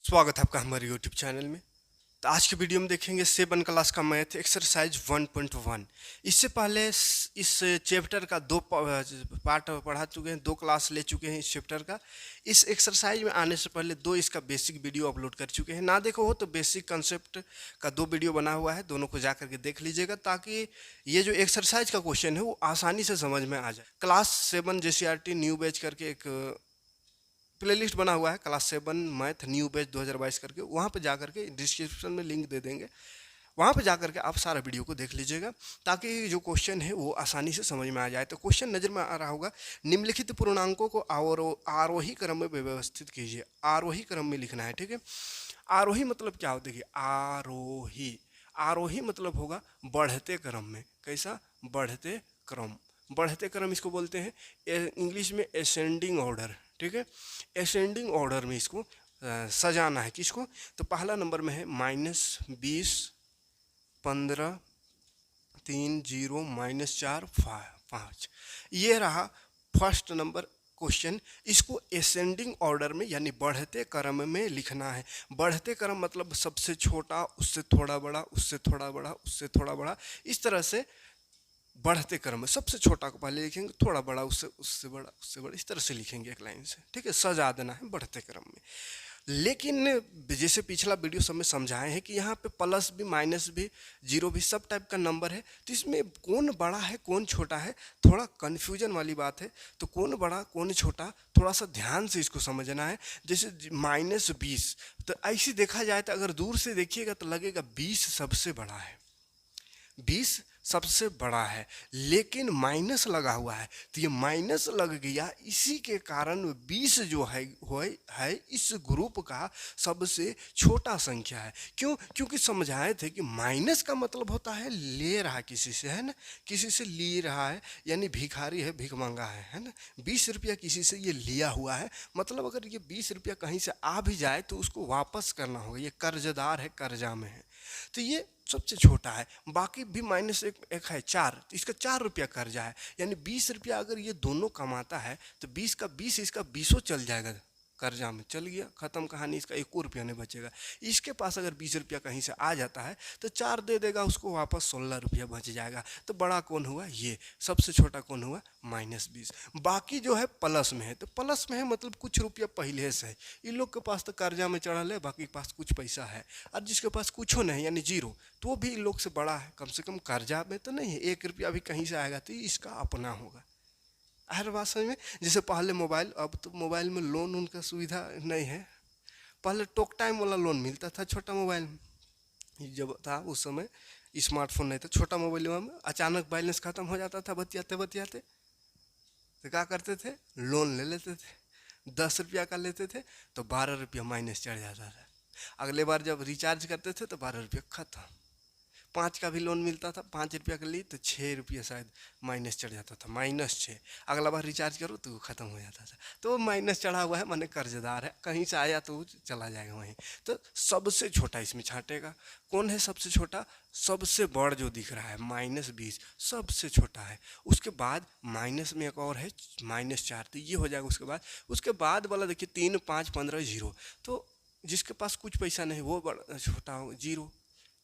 स्वागत है आपका हमारे YouTube चैनल में। तो आज की वीडियो में देखेंगे 7 क्लास का मैथ एक्सरसाइज 1.1। इससे पहले इस चैप्टर का दो पार्ट पढ़ा चुके हैं, दो क्लास ले चुके हैं इस चैप्टर का। इस एक्सरसाइज में आने से पहले दो इसका बेसिक वीडियो अपलोड कर चुके हैं। ना देखो हो तो बेसिक कंसेप्ट का दो वीडियो बना हुआ है, दोनों को जा करके देख लीजिएगा ताकि ये जो एक्सरसाइज का क्वेश्चन है वो आसानी से समझ में आ जाए। क्लास 7 JCRT न्यू बैच करके एक प्लेलिस्ट बना हुआ है, क्लास 7 मैथ न्यू बैच 2022 करके, वहाँ पे जा करके डिस्क्रिप्शन में लिंक दे देंगे। वहाँ पे जा करके आप सारा वीडियो को देख लीजिएगा ताकि जो क्वेश्चन है वो आसानी से समझ में आ जाए। तो क्वेश्चन नज़र में आ रहा होगा, निम्नलिखित पूर्णांकों को आरोही क्रम में व्यवस्थित कीजिए। आरोही क्रम में लिखना है, ठीक है। आरोही मतलब क्या होता है? देखिए, आरोही आरोही मतलब होगा बढ़ते क्रम में। कैसा? बढ़ते क्रम। बढ़ते क्रम इसको बोलते हैं इंग्लिश में असेंडिंग ऑर्डर, ठीक है। असेंडिंग ऑर्डर में इसको सजाना है। किसको? तो पहला नंबर में है -20, 15, 3, 0, -4, 5। ये रहा फर्स्ट नंबर क्वेश्चन। इसको असेंडिंग ऑर्डर में यानी बढ़ते क्रम में लिखना है। बढ़ते क्रम मतलब सबसे छोटा, उससे थोड़ा बड़ा, उससे थोड़ा बड़ा, उससे थोड़ा बड़ा, इस तरह से बढ़ते क्रम में सबसे छोटा को पहले लिखेंगे, थोड़ा बड़ा, उससे उससे बड़ा, उससे बड़ा, इस तरह से लिखेंगे एक लाइन से, ठीक है। सजा देना है बढ़ते क्रम में। लेकिन जैसे पिछला वीडियो सब में समझाए हैं कि यहाँ पे प्लस भी, माइनस भी, जीरो भी, सब टाइप का नंबर है। तो इसमें कौन बड़ा है कौन छोटा है, थोड़ा कन्फ्यूजन वाली बात है। तो कौन बड़ा कौन छोटा, थोड़ा सा ध्यान से इसको समझना है। जैसे -20, तो ऐसे देखा जाए तो अगर दूर से देखिएगा तो लगेगा 20 सबसे बड़ा है, 20 सबसे बड़ा है, लेकिन माइनस लगा हुआ है। तो ये माइनस लग गया, इसी के कारण 20 जो है इस ग्रुप का सबसे छोटा संख्या है। क्यों? क्योंकि समझाए थे कि माइनस का मतलब होता है ले रहा किसी से, है ना। किसी से ले रहा है यानी भिखारी है, भिखमंगा है ना। 20 रुपया किसी से ये लिया हुआ है, मतलब अगर ये 20 रुपया कहीं से आ भी जाए तो उसको वापस करना होगा। ये कर्जदार है, कर्जा में है। तो ये सबसे छोटा है। बाकी भी -1 है 4, तो इसका 4 रुपया कर्जा है, यानी 20 रुपया अगर ये दोनों कमाता है तो 20 का 20 इसका 20 चल जाएगा, कर्जा में चल गया, खत्म कहानी। इसका 1 रुपया नहीं बचेगा। इसके पास अगर 20 रुपया कहीं से आ जाता है तो 4 दे देगा उसको, वापस 16 रुपया बच जाएगा। तो बड़ा कौन हुआ? ये। सबसे छोटा कौन हुआ? -20। बाकी जो है प्लस में है, तो प्लस में है मतलब कुछ रुपया पहले से है। इन लोग के पास तो कर्जा में चढ़ल है, बाकी के पास कुछ पैसा है। और जिसके पास कुछ नहीं यानी जीरो, तो वो भी इन लोग से बड़ा है, कम से कम कर्जा में तो नहीं है। 1 रुपया भी कहीं से आएगा तो इसका अपना होगा। हर बात समझ में। जैसे पहले मोबाइल, अब तो मोबाइल में लोन उनका सुविधा नहीं है। पहले टॉक टाइम वाला लोन मिलता था छोटा मोबाइल में, जब था उस समय स्मार्टफोन नहीं था। छोटा मोबाइल में अचानक बैलेंस खत्म हो जाता था बतियाते बतियाते, तो क्या करते थे? लोन ले लेते थे। 10 रुपया का लेते थे तो 12 रुपया माइनस चढ़ जाता था। अगले बार जब रिचार्ज करते थे तो 12 रुपया खत्म। 5 का भी लोन मिलता था, 5 रुपया के लिए तो 6 रुपया शायद माइनस चढ़ जाता था, -6। अगला बार रिचार्ज करो तो वो ख़त्म हो जाता था। तो वो माइनस चढ़ा हुआ है, माने कर्जदार है, कहीं से आया तो वो चला जाएगा वहीं। तो सबसे छोटा इसमें छांटेगा। कौन है सबसे छोटा? सबसे बड़ जो दिख रहा है -20 सबसे छोटा है। उसके बाद माइनस में एक और है -4, तो ये हो जाएगा। उसके बाद वाला देखिए 3, 5, 15, 0। तो जिसके पास कुछ पैसा नहीं वो बड़ा छोटा हो, 0।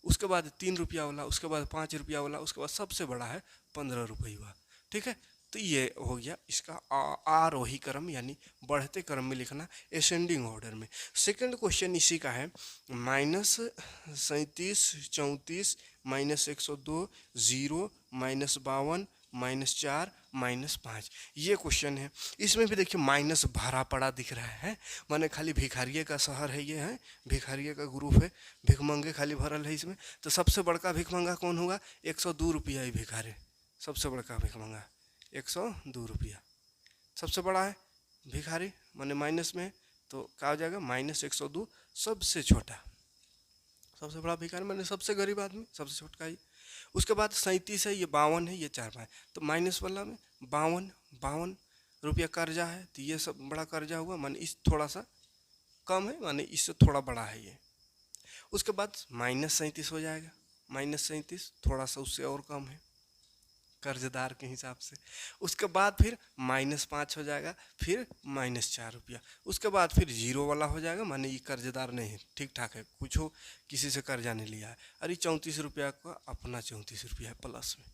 उसके बाद 3 रुपया वाला, उसके बाद 5 रुपया वाला, उसके बाद सबसे बड़ा है 15 रुपया, ठीक है। तो ये हो गया इसका आरोही क्रम यानी बढ़ते क्रम में लिखना, असेंडिंग ऑर्डर में। सेकंड क्वेश्चन इसी का है, -37, 34, -102, 0, -52, -4, -5। ये क्वेश्चन है। इसमें भी देखिए माइनस भरा पड़ा दिख रहा है, माने खाली भिखारिये का शहर है ये, है भिखारिये का ग्रुप है, भिखमंगे खाली भरल है इसमें। तो सबसे बड़का भिखमंगा कौन होगा? 102 रुपया ही भिखारी, सबसे बड़का भिखमंगा 102 रुपया सबसे बड़ा है भिखारी, माने माइनस में। तो क्या हो जाएगा? -102 सबसे छोटा, सबसे बड़ा भिखारी माने सबसे गरीब आदमी, सबसे छोटा ही। उसके बाद 37 है, ये 52 है, ये 4 5। तो माइनस वाला में 52 रुपया कर्जा है, तो ये सब बड़ा कर्जा हुआ, माने इस थोड़ा सा कम है, माने इससे थोड़ा बड़ा है ये। उसके बाद -37 हो जाएगा, -37 थोड़ा सा उससे और कम है, कर्जदार के हिसाब से। उसके बाद फिर -5 हो जाएगा, फिर -4 रुपया। उसके बाद फिर जीरो वाला हो जाएगा, माने ये कर्जदार नहीं है, ठीक ठाक है, कुछ हो किसी से कर्जा नहीं लिया है। और ये 34 रुपया का अपना 34 रुपया है प्लस में।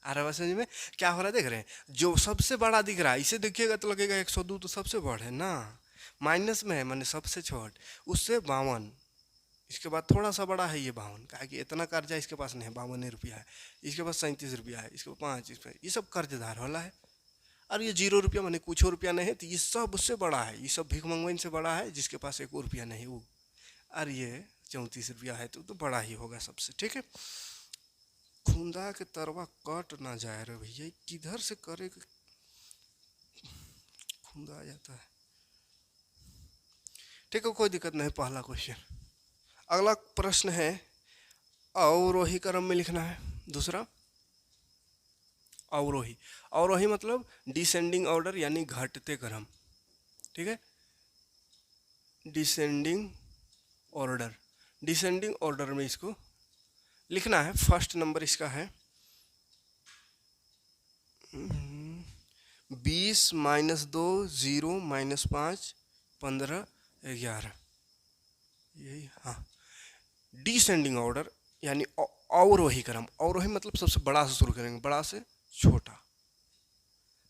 आ रहा है समझ में क्या हो रहा है? देख रहे हैं, जो सबसे बड़ा दिख रहा है इसे देखिएगा तो लगेगा 102 तो सबसे बड़ा है ना, माइनस में है माने सबसे छोट, उससे 52। इसके बाद थोड़ा सा बड़ा है ये 52, कहा कि इतना कर्जा इसके पास नहीं है, 52 रुपया है। इसके पास 37 रुपया है, इसके पास 5, इसके ये सब कर्जदार वाला है। और ये 0 रुपया माने कुछ और रुपया नहीं है, तो ये सब उससे बड़ा है, ये सब भीख मंगवाइन से बड़ा है, जिसके पास 1 रुपया नहीं वो। और ये 34 रुपया है तो बड़ा ही होगा सबसे, ठीक है। खुंदा के तरवा कट ना जाए रे भैया, किधर से करे खुंदा आ जाता है। ठीक है, कोई दिक्कत नहीं, पहला क्वेश्चन। अगला प्रश्न है अवरोही क्रम में लिखना है। दूसरा अवरोही, अवरोही मतलब डिसेंडिंग ऑर्डर यानी घटते क्रम, ठीक है। डिसेंडिंग ऑर्डर, डिसेंडिंग ऑर्डर में इसको लिखना है। फर्स्ट नंबर इसका है 20 -2 0 -5 15 11, यही हाँ। डिसेंडिंग ऑर्डर यानी अवरोही क्रम। अवरोही मतलब सबसे बड़ा से शुरू करेंगे, बड़ा से छोटा,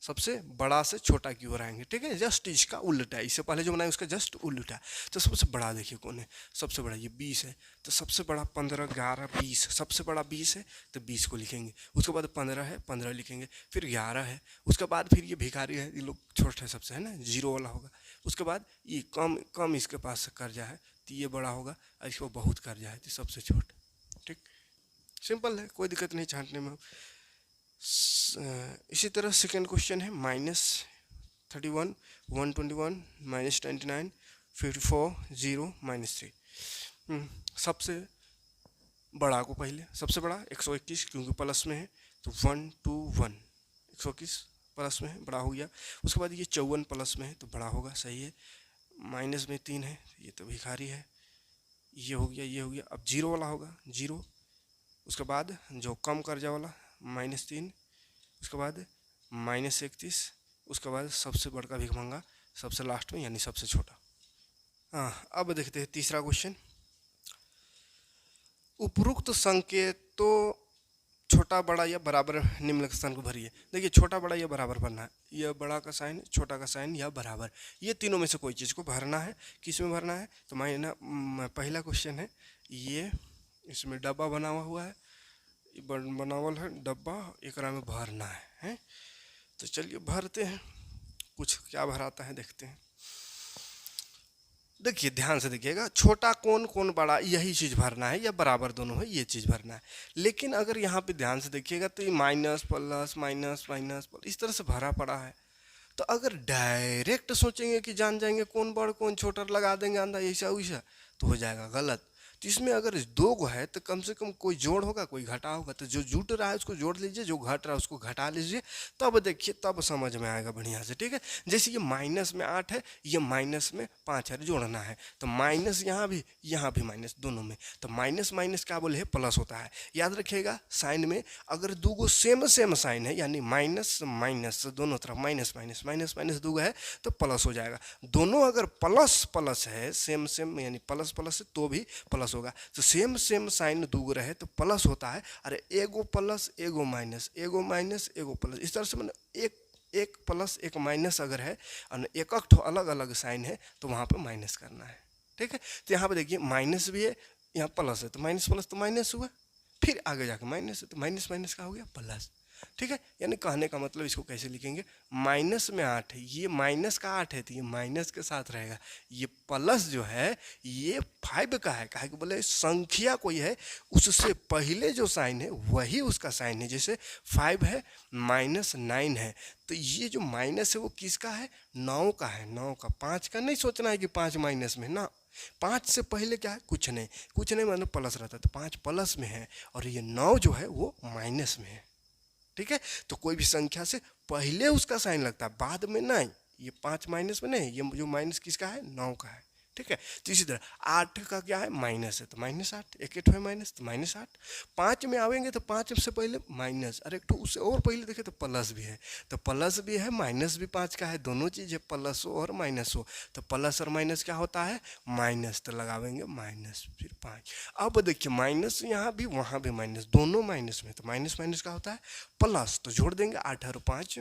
सबसे बड़ा से छोटा की ओर आएंगे, ठीक है। जस्ट इसका उल्टा है, इससे पहले जो बनाया उसका जस्ट उल्टा है। तो सबसे बड़ा देखिए कौन है, सबसे बड़ा ये 20 है, तो सबसे बड़ा 15 11 20, सबसे बड़ा 20 है तो 20 को लिखेंगे। उसके बाद 15 है, 15 लिखेंगे, फिर 11 है, उसके बाद फिर ये भिखारी है, ये लोग छोटे है सबसे, है ना, जीरो वाला होगा। उसके बाद ये कम कम इसके पास कर्जा है तो ये बड़ा होगा, और इसको बहुत कर्जा है तो सबसे छोटा, ठीक। सिंपल है, कोई दिक्कत नहीं छांटने में। इसी तरह सेकेंड क्वेश्चन है -31 121 -99 54 0 -3। सबसे बड़ा को पहले, सबसे बड़ा 121 क्योंकि प्लस में है, तो 1 2 1 121 प्लस में है, बड़ा हो गया। उसके बाद ये 54 प्लस में है तो बड़ा होगा, सही है। माइनस में 3 है, ये तो भिखारी है, ये हो गया, ये हो गया। अब जीरो वाला होगा, जीरो। उसके बाद जो कम कर्जा वाला -3, उसके बाद -31, उसके बाद सबसे बड़का भीख मंगा सबसे लास्ट में यानी सबसे छोटा। हाँ, अब देखते हैं तीसरा क्वेश्चन। उपरोक्त संकेतों छोटा बड़ा या बराबर निम्नलिखित स्थान को भरिए। देखिए छोटा बड़ा या बराबर भरना है, यह बड़ा का साइन, छोटा का साइन या बराबर, ये तीनों में से कोई चीज़ को भरना है। किस में भरना है? तो पहला क्वेश्चन है ये, इसमें डब्बा बना हुआ है, बनावल है डब्बा, एकरा में भरना है। तो चलिए भरते हैं, कुछ क्या भराता है देखते हैं। देखिए ध्यान से देखिएगा, छोटा कौन कौन बड़ा यही चीज़ भरना है, या बराबर दोनों है ये चीज़ भरना है। लेकिन अगर यहाँ पे ध्यान से देखिएगा तो ये minus plus minus minus plus इस तरह से भरा पड़ा है। तो अगर डायरेक्ट सोचेंगे कि जान जाएंगे कौन बड़ कौन छोटा, लगा देंगे अंदर ऐसा वैसा, तो हो जाएगा गलत। तो इसमें अगर दो गो है तो कम से कम कोई जोड़ होगा कोई घटा होगा, तो जो जुट रहा है उसको जोड़ लीजिए, जो घट रहा है उसको घटा लीजिए, तब देखिए तब समझ में आएगा बढ़िया से, ठीक है। जैसे ये माइनस में 8 है, ये माइनस में 5 है, जोड़ना है तो माइनस यहाँ भी माइनस, दोनों में। तो माइनस माइनस क्या बोले है, प्लस होता है। याद रखिएगा साइन में अगर दो गो सेम साइन है, यानी माइनस माइनस दोनों तरफ माइनस माइनस माइनस माइनस दो गो है तो प्लस हो जाएगा। दोनों अगर प्लस प्लस है, सेम सेम यानी प्लस प्लस है तो भी प्लस होगा। तो सेम साइन दूगो रहे तो प्लस होता है। अरे एगो प्लस एगो माइनस, एगो माइनस एगो प्लस, इस तरह से मैंने एक प्लस एक माइनस अगर है और एक अलग अलग साइन है तो वहाँ पे माइनस करना है, ठीक है। तो यहाँ पे देखिए माइनस भी है, यहाँ प्लस है तो माइनस तो माइनस हुआ, फिर आगे जाकर माइनस है तो माइनस माइनस का हो गया प्लस, ठीक है। यानी कहने का मतलब इसको कैसे लिखेंगे, माइनस में 8 है, ये माइनस का 8 है तो ये माइनस के साथ रहेगा। ये प्लस जो है ये 5 का है, कहा कि बोले संख्या कोई है उससे पहले जो साइन है वही उसका साइन है। जैसे 5 है -9 है, तो ये जो माइनस है वो किसका है, 9 का है, 9 का। 5 का नहीं सोचना है कि 5 माइनस में ना, 5 से पहले क्या है, कुछ नहीं मतलब प्लस रहता है, तो 5 प्लस में है और ये 9 जो है वो माइनस में है, ठीक है। तो कोई भी संख्या से पहले उसका साइन लगता है, बाद में नहीं। ये 5 माइनस में नहीं, ये जो माइनस किसका है, 9 का है, ठीक है। तो इसी तरह 8 का क्या है, माइनस है तो -8, एक एट है माइनस तो -8। 5 में आवेंगे तो 5 से पहले माइनस, अरे एक तो उससे और पहले देखे तो प्लस भी है, तो प्लस भी है माइनस भी 5 का है, दोनों चीज़ है, प्लस हो और माइनस हो, तो प्लस और माइनस क्या होता है, माइनस, तो लगावेंगे माइनस फिर 5। अब देखिए माइनस यहाँ भी वहाँ भी माइनस, दोनों माइनस में, तो माइनस माइनस का होता है प्लस, तो जोड़ देंगे 8 और 5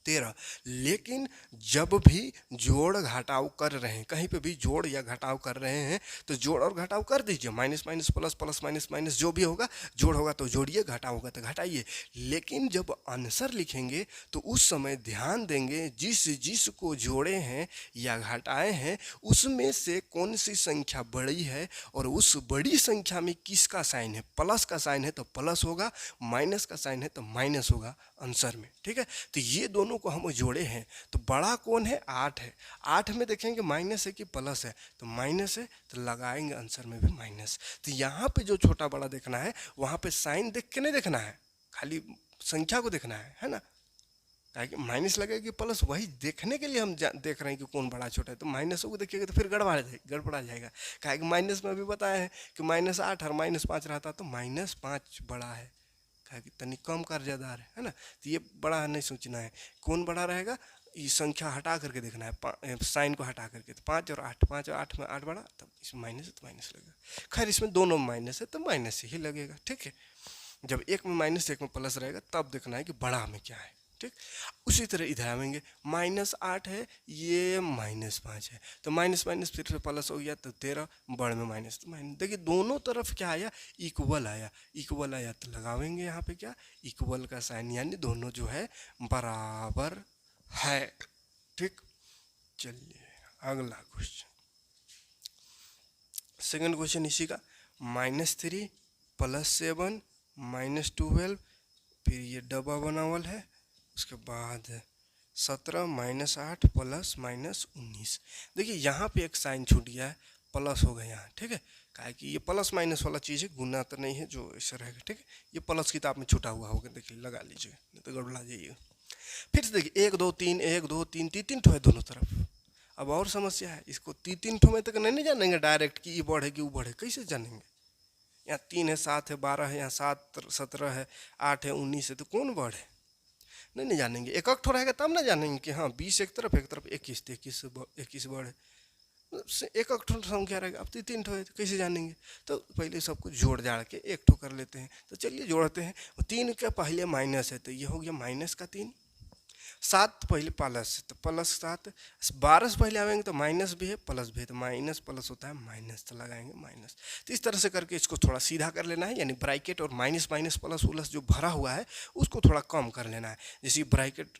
13। लेकिन जब भी जोड़ घटाव कर रहे हैं, कहीं पे भी जोड़ या घटाव कर रहे हैं तो जोड़ और घटाव कर दीजिए, minus minus plus, plus minus minus, जो भी होगा, जोड़ होगा तो जोड़िए, घटाव होगा तो घटाइए। लेकिन जब आंसर लिखेंगे तो उस समय ध्यान देंगे जिस जिस को जोड़े हैं या घटाए हैं उसमें से कौन सी संख्या बड़ी है, और उस बड़ी संख्या में किसका साइन है, प्लस का साइन है तो प्लस होगा, माइनस का साइन है तो माइनस होगा आंसर में। ठीक है, तो ये दोनों को हम जोड़े हैं, तो बड़ा कौन है, 8 है। 8 में देखेंगे माइनस है कि प्लस है, तो माइनस है तो लगाएंगे आंसर में भी माइनस। तो यहाँ पे जो छोटा बड़ा देखना है वहाँ पे साइन देख के नहीं देखना है, खाली संख्या को देखना है ना, ताकि माइनस लगेगा कि प्लस, वही देखने के लिए हम देख रहे हैं कि कौन बड़ा छोटा है। तो माइनस को देखिएगा तो फिर गड़बड़ा जाएगा, क्या कि माइनस में भी बताया है कि -8 और -5 रहता तो -5 बड़ा है, क्या कि तनिक कम कर्जदार है ना, तो ये बड़ा नहीं सोचना है, कौन बड़ा रहेगा, ये संख्या हटा करके देखना है, साइन को हटा करके, तो 5 और 8, 5 और 8 में 8 बड़ा, तब इसमें माइनस है तो माइनस लगेगा। खैर इसमें दोनों माइनस है तो माइनस ही लगेगा। ठीक है, जब एक में माइनस एक में प्लस रहेगा तब देखना है कि बड़ा में क्या है। ठीक, उसी तरह इधर आवेंगे, -8 है, ये -5 है, तो माइनस माइनस फिर से प्लस हो गया तो 13, बड़ में माइनस तो माइनस, देखिए दोनों तरफ क्या आया, इक्वल आया, इक्वल आया तो लगावेंगे यहाँ पे क्या, इक्वल का साइन, यानी दोनों जो है बराबर है। ठीक, चलिए अगला क्वेश्चन, सेकंड क्वेश्चन इसी का, -3 +7 -12, फिर ये डब्बा बनावल है, उसके बाद 17 -8 प्लस -19। देखिए यहाँ पे एक साइन छूट गया है, प्लस हो गया यहाँ। ठीक है, काहे कि ये प्लस माइनस वाला चीज़ है, गुना तो नहीं है जो ऐसा रहेगा। ठीक है, ये प्लस किताब में छूटा हुआ होगा, देखिए लगा लीजिए नहीं तो गड़बड़ा जाइए। फिर से देखिए 1 2 3, 1 2 3, तीन ठो है दोनों तरफ। अब और समस्या है, इसको तीन ठो में तक नहीं जानेंगे डायरेक्ट कि ये बढ़े कि वो बढ़े, कैसे जानेंगे, यहाँ 3 है, 7 है, 12 है, यहाँ 7 17 है, 8 है, 19 है, तो कौन बढ़े, नहीं जानेंगे। एक ठो रहेगा तब ना जानेंगे कि हाँ 20 एक तरफ 21, तो 21 बढ़े, एक ठो संख्या रहेगा। अब तो 3 ठो है तो कैसे जानेंगे, तो पहले सबको जोड़ जाड़ के एक ठो कर लेते हैं। तो चलिए जोड़ते हैं, 3 के पहले माइनस है तो ये हो गया -3, 7 पहले प्लस है तो +7, 12 से पहले आएंगे तो माइनस भी है प्लस भी है, तो माइनस प्लस होता है माइनस, तो लगाएंगे माइनस। तो इस तरह से करके इसको थोड़ा सीधा कर लेना है, यानी ब्रैकेट और माइनस माइनस प्लस उलस जो भरा हुआ है उसको थोड़ा कम कर लेना है। जैसे ब्रैकेट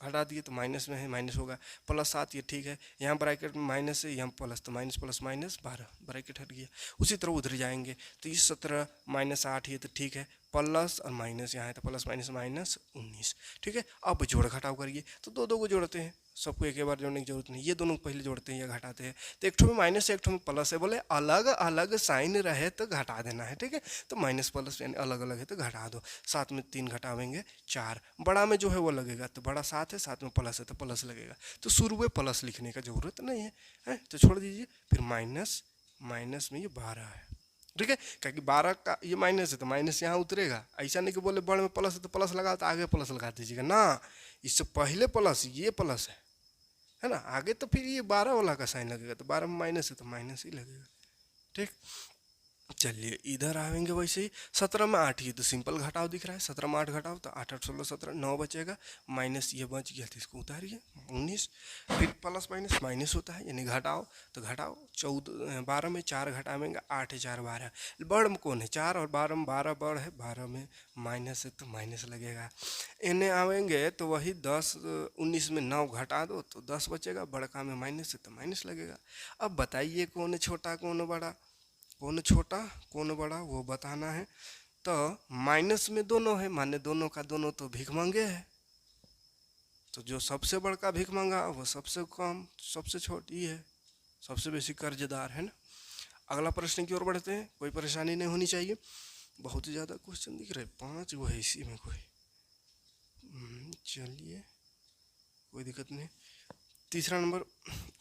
हटा दिए तो माइनस में है, माइनस होगा, +7 ये ठीक है, यहाँ ब्रैकेट में माइनस है, यहाँ प्लस, तो माइनस प्लस माइनस 12, ब्रैकेट हट गया। उसी तरह उधर जाएंगे तो ये 17 -8 ये तो ठीक है, प्लस और माइनस यहाँ है तो प्लस माइनस -19। ठीक है, अब जोड़ घटाव करिए, तो दो दो को जोड़ते हैं, सबको एक बार जोड़ने की जरूरत नहीं, ये दोनों को पहले जोड़ते हैं या घटाते हैं। तो एक ठो में माइनस है एक ठो में प्लस है, बोले अलग अलग साइन रहे तो घटा देना है। ठीक है, तो माइनस प्लस यानी अलग अलग है तो घटा दो, 7 में 3 घटावेंगे 4, बड़ा में जो है वो लगेगा, तो बड़ा 7 है, 7 में प्लस है तो प्लस लगेगा, तो शुरू में प्लस लिखने का जरूरत नहीं है, तो छोड़ दीजिए। फिर माइनस माइनस में ये 12 है। ठीक है, क्योंकि 12 का ये माइनस है तो माइनस यहाँ उतरेगा, ऐसा नहीं कि बोले बड़ में प्लस है तो प्लस लगा तो आगे प्लस लगा दीजिएगा ना, इससे पहले प्लस, ये प्लस है ना, आगे तो फिर ये 12 वाला का साइन लगेगा, तो 12 में माइनस है तो माइनस ही लगेगा। ठीक, चलिए इधर आएंगे वैसे ही, 17 में 8, ये तो सिंपल घटाव दिख रहा है, 17 में 8 घटाओ तो 8 8 16 17, 9 बचेगा, माइनस ये बच गया तो इसको उतारिए 19, फिर प्लस माइनस माइनस होता है यानी घटाओ, तो घटाओ 14 12 में 4 घटावेंगे, 8 है 4 12, बड़ में कौन है 4 और 12 में 12 बड़ है, 12 में माइनस है तो माइनस लगेगा। इन्हें आवेंगे तो वही 10 19 में 9 घटा दो तो 10 बचेगा, बड़का में माइनस है तो माइनस लगेगा। अब बताइए कौन छोटा कौन बड़ा, कौन छोटा कौन बड़ा वो बताना है। तो माइनस में दोनों है, माने दोनों का दोनों तो भीख मांगे है, तो जो सबसे बड़का भीख मांगा वो सबसे कम सबसे छोटी है, सबसे बेसी कर्जदार है ना। अगला प्रश्न की ओर बढ़ते हैं, कोई परेशानी नहीं होनी चाहिए, बहुत ही ज़्यादा क्वेश्चन दिख रहे, 5 वो है इसी में कोई, चलिए कोई दिक्कत नहीं। तीसरा number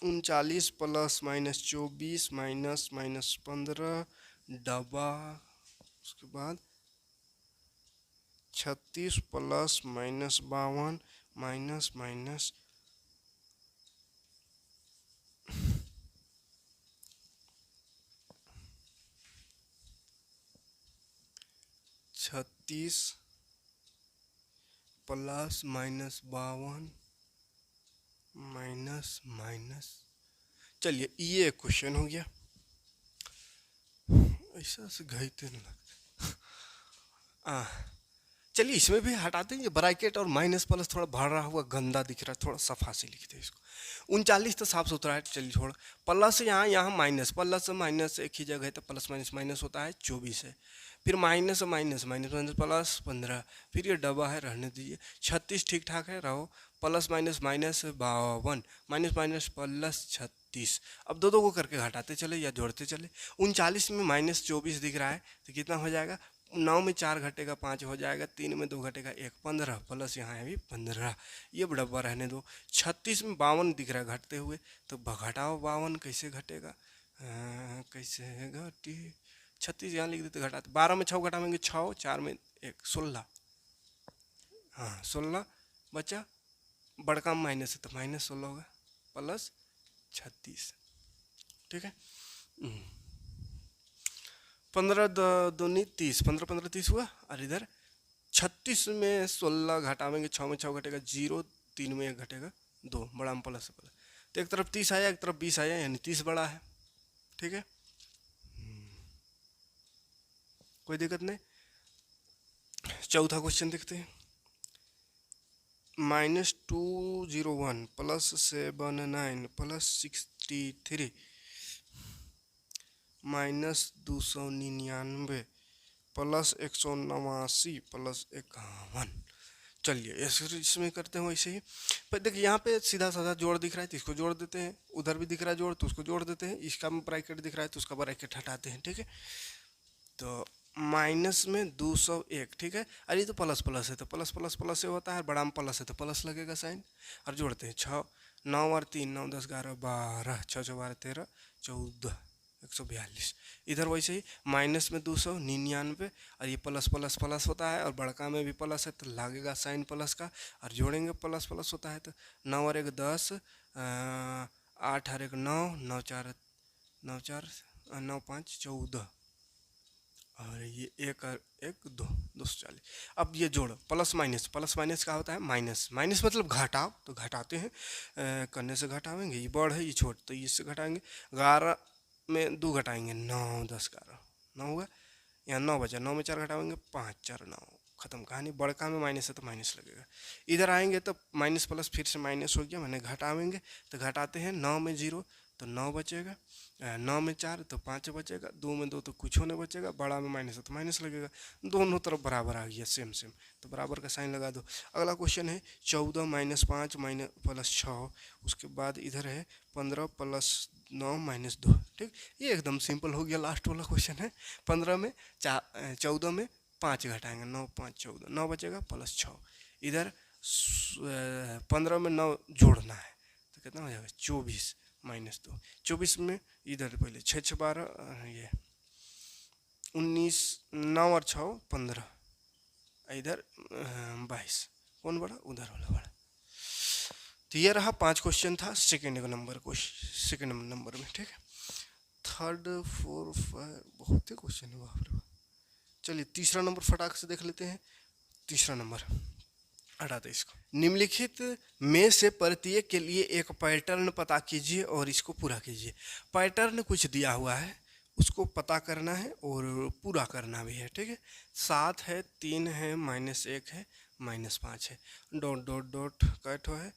39 plus minus 24 minus minus 15 डबा, उसके बाद 36 plus minus 52 minus minus 36 plus minus 52 minus minus. चलिए ये एक क्वेश्चन हो गया, ऐसा से घायते नहीं लगता। चलिए इसमें भी हटाते हैं, ये ब्रैकेट और माइनस प्लस थोड़ा भरा हुआ गंदा दिख रहा है, थोड़ा सफा से लिखते हैं इसको। 39 तो साफ सुथरा है, चलिए छोड़। प्लस यहाँ यहाँ माइनस, प्लस माइनस एक ही जगह है तो प्लस माइनस माइनस होता है 24 है, फिर minus minus minus minus plus 15, फिर ये डबा है रहने दीजिए। 36 ठीक ठाक है रहो, plus minus minus 52 minus minus plus 36। अब दो दो को करके घटाते चले या जोड़ते चले। 39 में माइनस 24 दिख रहा है तो कितना हो जाएगा, 9 में 4 घटेगा 5 हो जाएगा, 3 में 2 घटेगा 1, 15 प्लस यहाँ है भी 15, ये डब्बा रहने दो। 36 में 52 दिख रहा है घटते हुए, तो घटाओ 52 कैसे घटेगा, कैसे घटी, 36 यहाँ लिख देते घटाते, 12 में 6 घटाएंगे 6, 4 में 1 16, हाँ 16 बचा, बड़का माइनस है तो माइनस 16 होगा प्लस 36, ठीक है। 15 दूनी 30, 15 15 30 हुआ, और इधर 36 में 16 घटावेंगे, 6 में 6 घटेगा 0, 3 में 1 घटेगा 2, बड़ा में प्लस प्लस, तो एक तरफ 30 आया एक तरफ 20 आया, यानी 30 बड़ा है, ठीक है। कोई दिक्कत नहीं। चौथा क्वेश्चन देखते हैं। -201 plus 79 plus 63 minus 299 plus 189 plus 51। चलिए इसमें करते हैं वैसे ही, पर देखिए यहाँ पे सीधा साधा जोड़ दिख रहा है तो इसको जोड़ देते हैं, उधर भी दिख रहा है जोड़ तो उसको जोड़ देते हैं, इसका ब्रैकेट दिख रहा है तो उसका ब्रैकेट हटाते हैं, ठीक है। तो माइनस में 201, ठीक है, अरे तो प्लस प्लस है तो प्लस प्लस प्लस से होता है, बड़ा में प्लस है तो प्लस लगेगा साइन, और जोड़ते हैं 6 9 और 3 9 10 11 12 6 6 12 13 14 142, इधर वैसे ही माइनस में 299, और ये प्लस प्लस प्लस होता है और बड़का में भी प्लस है तो लगेगा साइन प्लस का, और जोड़ेंगे प्लस प्लस होता है तो 9 और 1 10, 8 और 1 9 9 4 9 4 9 5 14, और ये 1 और 1 2 240। अब ये जोड़ प्लस माइनस का होता है माइनस, माइनस मतलब घटाओ तो घटाते हैं, करने से घटाएंगे, ये बड़ है ये छोट तो इससे घटाएंगे, 11 में 2 घटाएंगे 9 10 11 9 हुआ, यहाँ 9 बचा, 9 में 4 घटाएंगे 5 4 9, खत्म कहानी। बड़का में माइनस है तो माइनस लगेगा, इधर आएंगे तो माइनस प्लस फिर से माइनस हो गया, मैंने घटाएंगे तो घटाते हैं, 9 में 0 तो 9 बचेगा, 9 में 4 तो 5 बचेगा, 2 में 2 तो कुछ नहीं बचेगा, बड़ा में माइनस है तो माइनस लगेगा, दोनों तरफ बराबर आ गया सेम सेम, तो बराबर का साइन लगा दो। अगला क्वेश्चन है 14 माइनस 5 माइनस प्लस 6, उसके बाद इधर है 15 प्लस 9 माइनस 2, ठीक, ये एकदम सिंपल हो गया। लास्ट वाला क्वेश्चन है 15 में 14 में 5 घटाएंगे, 9 5 14, 9 बचेगा प्लस 6, इधर 15 में 9 जोड़ना है तो कितना हो जाएगा 24 माइनस 2, 24 में इधर पहले 6 6 12, ये 19 9 और 6 15, इधर 22, कौन बड़ा, उधर वाला बड़ा। तो ये रहा 5 क्वेश्चन था सेकेंड नंबर में, ठीक है। थर्ड 4 5 बहुत ही क्वेश्चन है, बाप रे। चलिए तीसरा नंबर फटाक से देख लेते हैं। तीसरा नंबर हटाते इसको। निम्नलिखित में से प्रत्येक के लिए एक पैटर्न पता कीजिए और इसको पूरा कीजिए। पैटर्न कुछ दिया हुआ है, उसको पता करना है और पूरा करना भी है, ठीक है। 7 है, 3 है, -1 है, -5 है, डॉट डॉट डॉट कैठो है,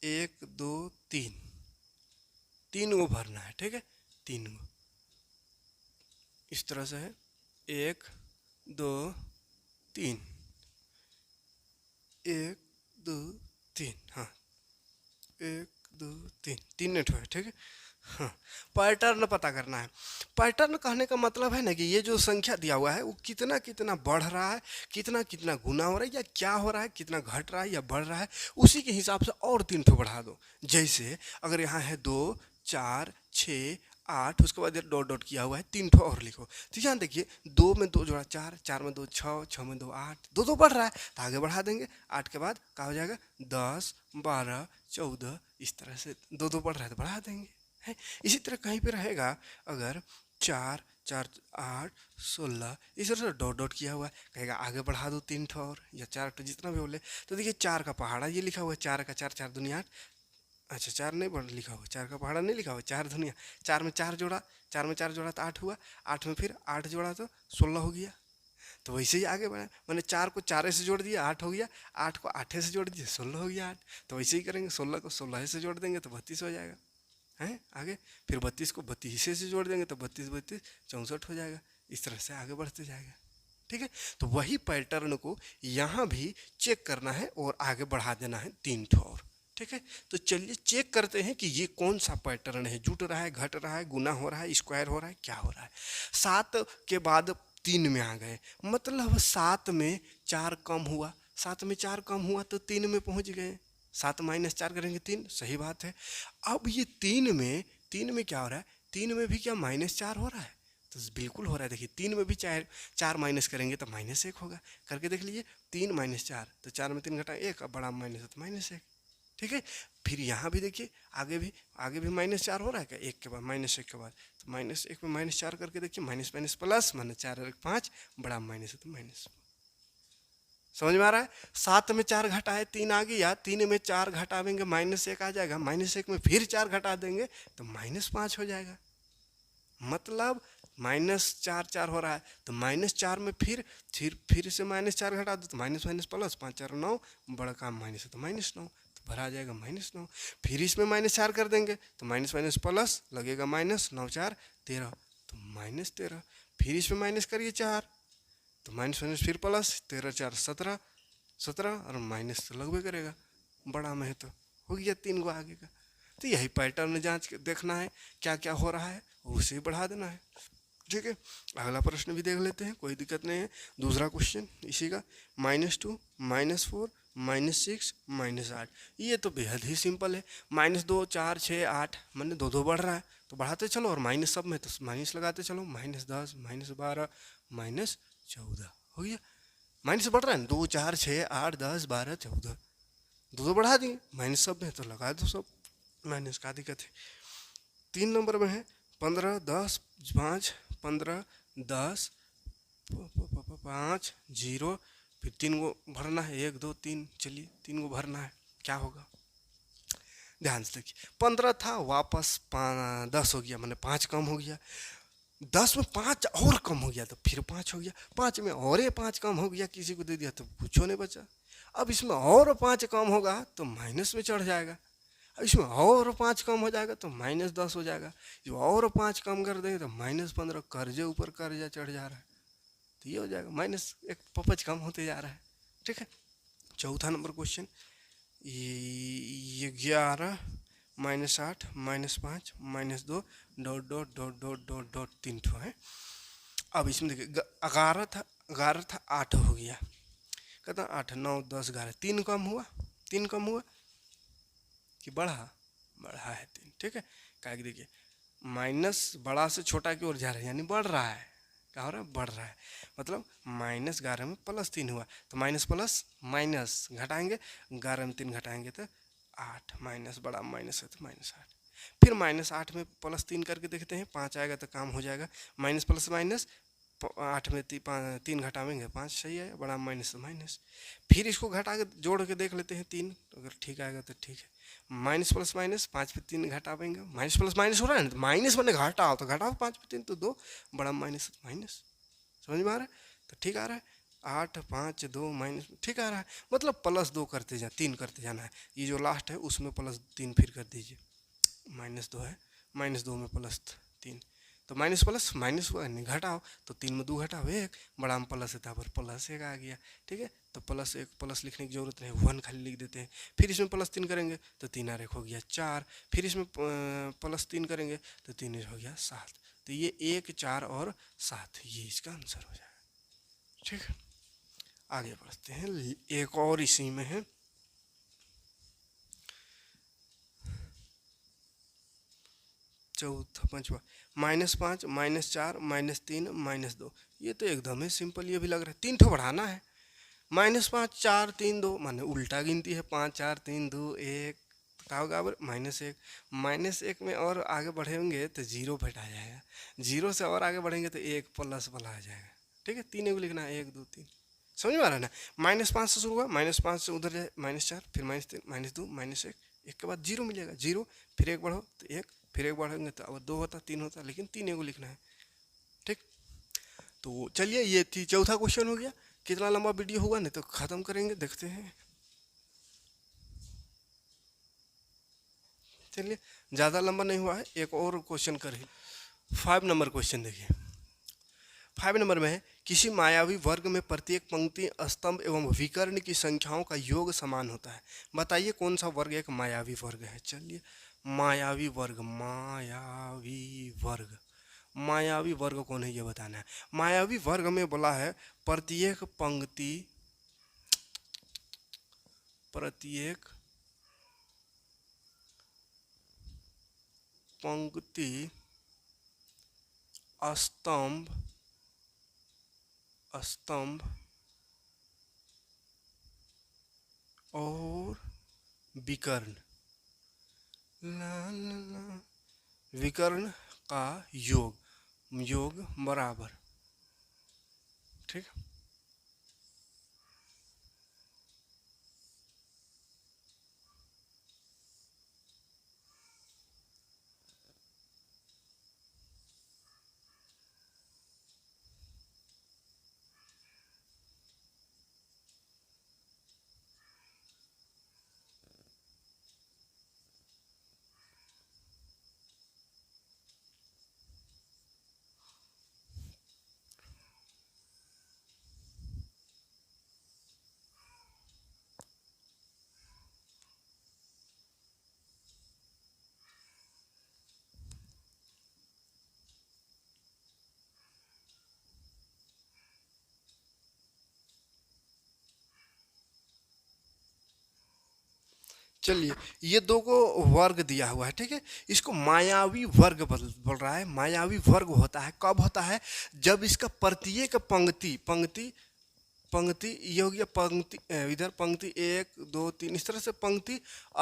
1 2 3, 3 गो भरना है, ठीक है, 3 गो इस तरह से है, 1 2 3 1 2 3, हाँ 1 2 3 3 नेट है, ठीक है। हाँ, पैटर्न पता करना है। पैटर्न कहने का मतलब है ना कि ये जो संख्या दिया हुआ है वो कितना कितना बढ़ रहा है, कितना कितना गुना हो रहा है, या क्या हो रहा है, कितना घट रहा है या बढ़ रहा है, उसी के हिसाब से और 3 ठो बढ़ा दो। जैसे अगर यहाँ है 2, 4, 6, 8, उसके बाद ये डॉट डॉट किया हुआ है, 3 ठो और लिखो। तो यहाँ देखिए 2 में 2 जोड़ा 4, 4 में 2 6, 6 में 2 8, 2 2 बढ़ रहा है तो आगे बढ़ा देंगे। 8 के बाद क्या हो जाएगा, 10, 12, 14, इस तरह से 2 2 बढ़ रहा है तो बढ़ा देंगे है। इसी तरह कहीं पे रहेगा अगर 4, 4, 8, 16, इस तरह से डॉट डॉट किया हुआ है, कहेगा आगे बढ़ा दो 3 ठो और, या 4 ठो, जितना भी बोले। तो देखिए 4 का पहाड़ा ये लिखा हुआ है, 4 का 4, 4 दुनिया 8। अच्छा 4 नहीं बढ़ लिखा हुआ, 4 का पहाड़ा नहीं लिखा हुआ, 4 दुनिया, 4 में 4 जोड़ा, 4 में 4 जोड़ा तो 8 हुआ, 8 में फिर 8 जोड़ा तो 16 हो गया। तो वैसे ही आगे बढ़ा, मैंने 4 को 4 से जोड़ दिया 8 हो गया, 8 को 8 से जोड़ दिया 16 हो गया 8। तो वैसे ही करेंगे, 16 को 16 से जोड़ देंगे तो 32 हो जाएगा हैं आगे। फिर 32 को 32 से जोड़ देंगे तो 32 32 64 हो जाएगा। इस तरह से आगे बढ़ते जाएगा। ठीक है, तो वही पैटर्न को यहाँ भी चेक करना है और आगे बढ़ा देना है 3 ठो और। ठीक है, तो चलिए चेक करते हैं कि ये कौन सा पैटर्न है, जुट रहा है, घट रहा है, गुना हो रहा है, स्क्वायर हो रहा है, क्या हो रहा है। 7 के बाद 3 में आ गए, मतलब 7 में 4 कम हुआ, 7 में 4 कम हुआ तो 3 में पहुंच गए। 7 माइनस 4 करेंगे 3, सही बात है। अब ये 3 में क्या हो रहा है, 3 में भी क्या माइनस 4 हो रहा है, तो बिल्कुल हो रहा है। देखिए 3 में भी 4 माइनस करेंगे तो माइनस 1 होगा, करके देख लीजिए। 3 माइनस 4 तो 4 में 3 घटा 1, अब बड़ा माइनस है तो माइनस 1। ठीक है, फिर यहाँ भी देखिए आगे भी माइनस 4 हो रहा है क्या, 1 के बाद माइनस 1 के बाद, तो माइनस 1 में माइनस 4 करके देखिए, माइनस माइनस प्लस, माइनस 4 और 1 5, बड़ा माइनस है तो माइनस। समझ में आ रहा है। 7 में 4 घटा है 3 आ गया, 3 में 4 घटावेंगे माइनस 1 आ जाएगा, माइनस 1 में फिर 4 घटा देंगे तो माइनस 5 हो जाएगा। मतलब माइनस 4 4 हो रहा है तो माइनस 4 में फिर से माइनस 4 घटा दो तो माइनस माइनस प्लस, 5 4 9, बड़ा काम माइनस है तो माइनस 9, तो भरा जाएगा माइनस 9। फिर इसमें माइनस 4 कर देंगे तो माइनस माइनस प्लस लगेगा माइनस, 9 4 13 तो माइनस 13। फिर इसमें माइनस करिए 4 तो माइनस माइनस फिर प्लस, 13 4 17, 17 और माइनस तो लगभग करेगा, बड़ा में है तो हो गया 3 गो आगे का। तो यही पैटर्न जांच के देखना है क्या क्या हो रहा है, उसे बढ़ा देना है। ठीक है, अगला प्रश्न भी देख लेते हैं, कोई दिक्कत नहीं है। दूसरा क्वेश्चन इसी का, -2, -4, -6, -8। ये तो बेहद ही सिंपल है। -2 4 6 8, मैंने 2 2 बढ़ रहा है तो बढ़ाते चलो, और माइनस सब में तो माइनस लगाते चलो, -10, -12, -14 हो गया। माइनस बढ़ रहा है ना, 2 4 6 8 10 12 14, 2 2 बढ़ा दिए, माइनस सब में तो लगा दो सब माइनस, का दिक्कत है। 3 नंबर में है 15 10 5 15 10 5 0, फिर 3 गो भरना है, 1 2 3, चलिए 3 गो भरना है, क्या होगा ध्यान से देखिए। 15 था वापस 10 हो गया, मैंने 5 कम हो गया, 10 में 5 और कम हो गया तो फिर 5 हो गया, 5 में और ये 5 कम हो गया, किसी को दे दिया तो कुछ नहीं बचा। अब इसमें और 5 कम होगा तो माइनस में चढ़ जाएगा, अब इसमें और 5 कम हो जाएगा तो -10 हो जाएगा, जो और 5 कम कर देंगे तो -15, कर्जे ऊपर कर्जा चढ़ जा रहा है तो ये हो जाएगा -1 पपच कम होते जा रहा है। ठीक है, चौथा नंबर क्वेश्चन, ये 11 -8 -5 -2 dot dot dot dot dot dot 3 ठो है। अब इसमें देखिए 11 था 8 हो गया, कहता 8 9 10 11, 3 कम हुआ, 3 कम हुआ कि बढ़ा है 3। ठीक है, क्या देखिए माइनस बड़ा से छोटा की ओर जा रहा है, यानी बढ़ रहा है, क्या हो रहा है, बढ़ रहा है। मतलब -11 में +3 हुआ तो माइनस प्लस माइनस घटाएंगे, 11 में 3 घटाएंगे तो 8, माइनस बड़ा माइनस है तो -8। फिर -8 में +3 करके देखते हैं, 5 आएगा तो काम हो जाएगा, माइनस प्लस माइनस, 8 में 3 घटाएंगे 5, सही है, बड़ा माइनस तो माइनस। फिर इसको घटा के जोड़ के देख लेते हैं 3, अगर ठीक आएगा तो ठीक है, माइनस प्लस माइनस, 5 पे 3 घटाएंगे, माइनस प्लस माइनस हो रहा है ना, तो माइनस मैंने घटाओ तो घटाओ, 5 पे 3 तो 2, बड़ा माइनस तो माइनस। समझ में आ रहा है, तो ठीक आ रहा है, 8 5 2 माइनस, ठीक आ रहा है। मतलब +2 करते जा 3 करते जाना है, ये जो लास्ट है उसमें +3 फिर कर दीजिए, -2 है, -2 में +3 तो तो माइनस प्लस माइनस हुआ, नहीं घटाओ तो 3 में 2 घटाओ 1, बड़ा में प्लस है तो पर प्लस 1 आ गया। ठीक है, तो प्लस 1 प्लस लिखने की जरूरत नहीं, 1 खाली लिख देते हैं। फिर इसमें प्लस 3 करेंगे तो 3 और 1 हो गया 4, फिर इसमें प्लस 3 करेंगे तो 3 हो गया 7। तो ये 1 4 और 7 ये इसका आंसर हो जाएगा। ठीक है, आगे बढ़ते हैं, एक और इसी में है। चौथा पांचवा, -5 -4 -3 -2, ये तो एकदम ही सिंपल, ये भी लग रहा है 3 ठो बढ़ाना है। -5 4 3 2 माने उल्टा गिनती है, 5 4 3 2 1, क्या होगा अब -1। -1 में और आगे बढ़ेंगे तो 0 घटा जाएगा, 0 से और आगे बढ़ेंगे तो 1 प्लस वाला आ जाएगा। ठीक है, 3 को लिखना है, 1 2 3, समझ में आ रहा है ना। -5 से शुरू हुआ, -5 से उधर जाए -4, फिर -3 -2 -1, 1 के बाद 0 मिलेगा, 0 फिर 1 बढ़ो तो 1, फिर 1 बढ़ेंगे तो अब 2 होता 3 होता, लेकिन 3 को लिखना है। ठीक, तो चलिए ये थी चौथा क्वेश्चन हो गया। कितना लंबा वीडियो हुआ नहीं तो ख़त्म करेंगे, देखते हैं। चलिए ज़्यादा लंबा नहीं हुआ है, एक और क्वेश्चन करें। 5 नंबर क्वेश्चन देखिए। 5 नंबर में है, किसी मायावी वर्ग में प्रत्येक पंक्ति स्तंभ एवं विकर्ण की संख्याओं का योग समान होता है, बताइए कौन सा वर्ग एक मायावी वर्ग है। चलिए मायावी वर्ग, मायावी वर्ग, मायावी वर्ग कौन है ये बताना है। मायावी वर्ग में बोला है प्रत्येक पंक्ति, प्रत्येक पंक्ति स्तंभ, स्तंभ और विकर्ण, ला ला ला, विकर्ण का योग, योग बराबर। ठीक, चलिए ये दो को वर्ग दिया हुआ है। ठीक है, इसको मायावी वर्ग बोल रहा है। मायावी वर्ग होता है कब होता है, जब इसका प्रत्येक पंक्ति, पंक्ति पंक्ति ये हो गया पंक्ति, इधर पंक्ति 1 2 3, इस तरह से पंक्ति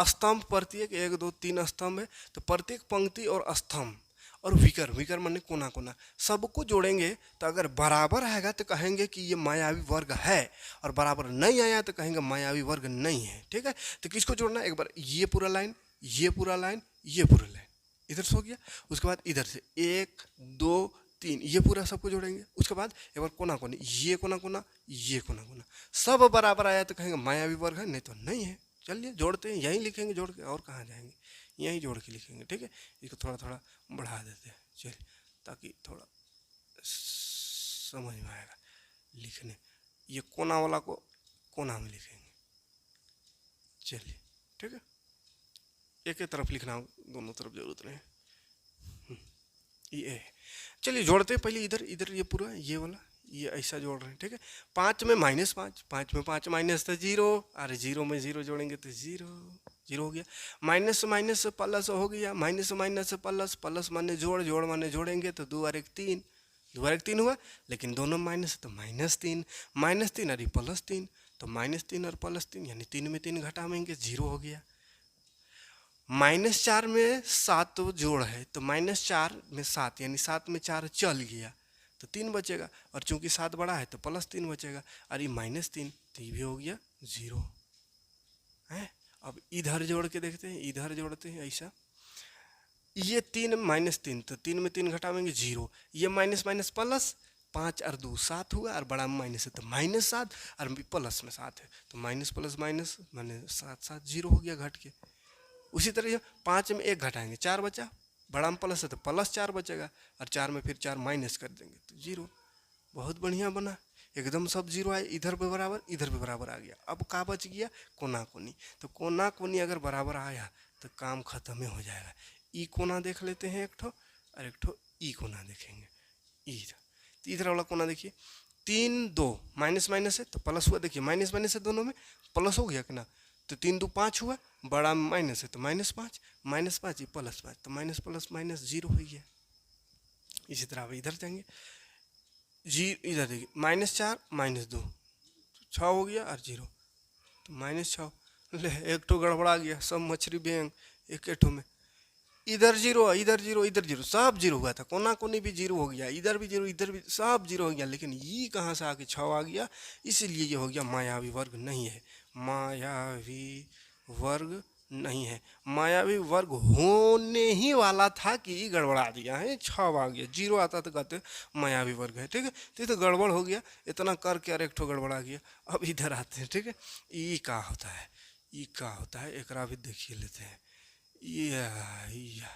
स्तंभ, प्रत्येक 1 2 3 स्तंभ है, तो प्रत्येक पंक्ति और स्तंभ और विकर्ण, विकर्ण माने कोना कोना, सबको जोड़ेंगे तो अगर बराबर आएगा तो कहेंगे कि ये मायावी वर्ग है, और बराबर नहीं आया तो कहेंगे मायावी वर्ग नहीं है। ठीक है, तो किसको जोड़ना, एक बार ये पूरा लाइन, ये पूरा लाइन, ये पूरा लाइन इधर से हो गया, उसके बाद इधर से 1 2 3 ये पूरा सबको जोड़ेंगे, उसके बाद एक बार कोना कोने, ये कोना कोना, ये कोना कोना, सब बराबर आया तो कहेंगे मायावी वर्ग है, नहीं तो नहीं है। चलिए जोड़ते हैं, यहीं लिखेंगे जोड़ के, और कहाँ जाएंगे, यहीं जोड़ के लिखेंगे। ठीक है, इसको थोड़ा थोड़ा बढ़ा देते हैं, चलिए ताकि थोड़ा समझ में आएगा लिखने। ये कोना वाला को कोना में लिखेंगे। चलिए ठीक है, एक ही तरफ लिखना, दोनों तरफ जरूरत नहीं। ये चलिए जोड़ते हैं, पहले इधर, इधर ये पूरा ये वाला, ये ऐसा जोड़ रहे हैं। ठीक है, 5 में -5, 5 में 5 माइनस तो 0, अरे 0 में 0 जोड़ेंगे तो 0, 0 हो गया। माइनस माइनस प्लस हो गया, माइनस माइनस प्लस, प्लस माने जोड़, जोड़ माने जोड़ेंगे तो 2 और 1 3, 2 और 1 3 हुआ, लेकिन दोनों माइनस तो -3, -3 और +3, तो -3 और +3 यानी 3 में 3 घटाएंगे 0 हो गया। -4 में 7 जोड़ है, तो -4 में 7 यानी 7 में 4 चल गया तो 3 बचेगा, और चूंकि 7 बड़ा है तो +3 बचेगा, और ये -3 तो ये भी हो गया 0 है। अब इधर जोड़ के देखते हैं, इधर जोड़ते हैं ऐसा, ये 3 -3 तो 3 में 3 घटाएंगे 0, ये माइनस माइनस प्लस, 5 और 2 7 हुआ, और बड़ा में माइनस है तो -7, और प्लस में 7 है तो माइनस प्लस माइनस माने 7 7 0 हो गया घट के। उसी तरह 5 में 1 घटाएंगे 4 बचा, बड़ा में प्लस है तो प्लस 4 बचेगा, और 4 में फिर 4 माइनस कर देंगे तो 0। बहुत बढ़िया बना, एकदम सब 0 आए, इधर पे बराबर इधर पे बराबर आ गया। अब का बच गया, कोना कोनी। तो कोना कोनी अगर बराबर आया तो काम खत्म ही हो जाएगा। ई कोना देख लेते हैं एक ठो, और एक ठो ई कोना देखेंगे। इधर तो इधर वाला कोना देखिए, 3 2 माइनस माइनस है तो प्लस हुआ, देखिए माइनस माइनस है दोनों में, प्लस हो गया कि ना। तो 3 2 5 हुआ, बड़ा में माइनस है तो -5, -5 ये +5, तो माइनस प्लस माइनस 0 हो गया। इसी तरह अब इधर जाएंगे, जी इधर देखिए -4 -2 6 हो गया, और 0 तो -6। ले एक ठो गड़बड़ा गया, सब मछली बैंग एक ठो में। इधर 0 इधर 0 इधर 0, सब 0 हुआ था, कोना कोनी भी 0 हो गया, इधर भी 0 इधर भी सब 0 हो गया। लेकिन ये कहाँ से आके 6 आ गया, इसीलिए ये हो गया मायावी वर्ग नहीं है। मायावी वर्ग नहीं है, मायावी वर्ग होने ही वाला था कि गड़बड़ा दिया है, 6 आ गया, 0 आता तो कहते मायावी वर्ग है। ठीक है, तो गड़बड़ हो गया, इतना करके और एक ठो गड़बड़ा गया। अब इधर आते हैं, ठीक है, ई का होता है, ई का होता है, एक भी देखिए लेते हैं। या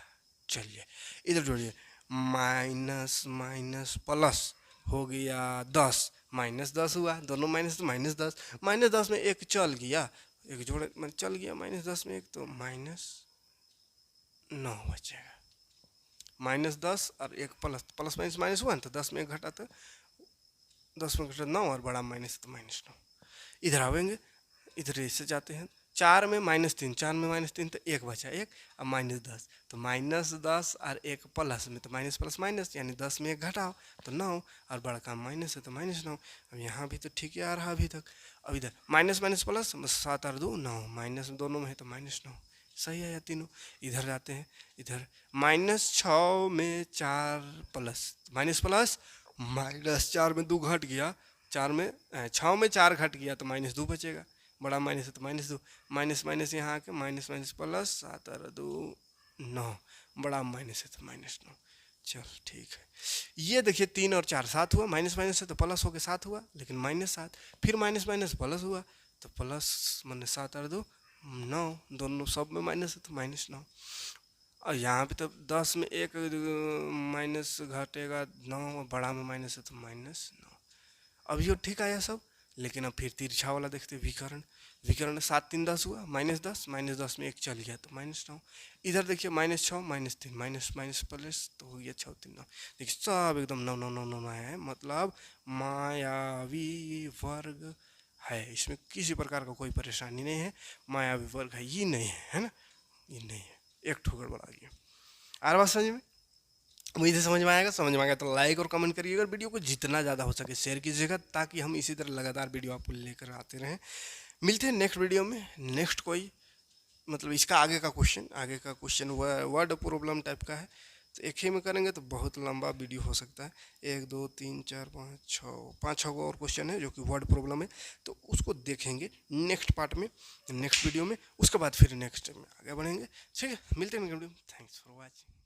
चलिए इधर जोड़िए, माइनस माइनस प्लस हो गया 10, -10 हुआ, दोनों माइनस तो -10, -10 में एक चल गया, एक जोड़े में चल गया, -10 में एक तो -9 बचेगा। -10 और एक प्लस, प्लस माइनस माइनस हुआ ना, तो 10 में एक घटा तो 10 में घटा 9, और बड़ा माइनस तो -9। इधर आवेंगे, इधर ऐसे जाते हैं, 4 में -3, 4 में -3 तो एक बचा, एक अब -10, तो -10 और एक प्लस में तो माइनस प्लस माइनस, यानी 10 में एक घटाओ तो 9, और बड़ा का माइनस है तो -9। अब यहाँ भी तो ठीक ही आ रहा अभी तक। अब इधर माइनस माइनस प्लस, 7 और 2 9, माइनस दोनों में है तो -9, सही है या तीनों। इधर जाते हैं, इधर -6 में 4 प्लस माइनस प्लस, -4 में 2 घट गया, 4 में 6 में 4 घट गया तो -2 बचेगा, बड़ा माइनस है तो -2, माइनस माइनस यहाँ आके माइनस माइनस प्लस, 7 और 2 9, बड़ा माइनस है तो -9। चल ठीक है, ये देखिए 3 और 4 7 हुआ, माइनस माइनस है तो प्लस होके 7 हुआ, लेकिन -7, फिर माइनस माइनस प्लस हुआ तो प्लस, मैंने 7 और 2 9, दोनों सब में माइनस है तो -9। और यहाँ पे तो 10 में एक माइनस घटेगा 9, बड़ा में माइनस है तो -9। अब ये ठीक आया सब, लेकिन अब फिर तिरछा वाला देखते, विकर्ण। विकर्ण 7 3 10 हुआ, -10, -10 में एक चल गया तो -9। इधर देखिए -6 -3, माइनस माइनस प्लस तो हो गया 6 3 9। देखिए सब एकदम 9 9 9 9 है, मतलब मायावी वर्ग है, इसमें किसी प्रकार का कोई परेशानी नहीं है, मायावी वर्ग है, ये नहीं है ना, ये नहीं है, एक ठोकर बढ़ा गया। आर बात समझ में, मुझे समझ में आएगा, समझ में आएगा तो लाइक और कमेंट करिएगा, वीडियो को जितना ज़्यादा हो सके शेयर कीजिएगा, ताकि हम इसी तरह लगातार वीडियो आपको लेकर आते रहें। मिलते हैं नेक्स्ट वीडियो में, नेक्स्ट कोई मतलब इसका आगे का क्वेश्चन वर्ड प्रॉब्लम टाइप का है, तो एक ही में करेंगे तो बहुत लंबा वीडियो हो सकता है। 1 2 3 4 5 6 और क्वेश्चन है जो कि वर्ड प्रॉब्लम है, तो उसको देखेंगे नेक्स्ट पार्ट में, नेक्स्ट वीडियो में, उसके बाद फिर नेक्स्ट में आगे बढ़ेंगे। ठीक है, मिलते हैं नेक्स्ट वीडियो में, थैंक्स फॉर वॉचिंग।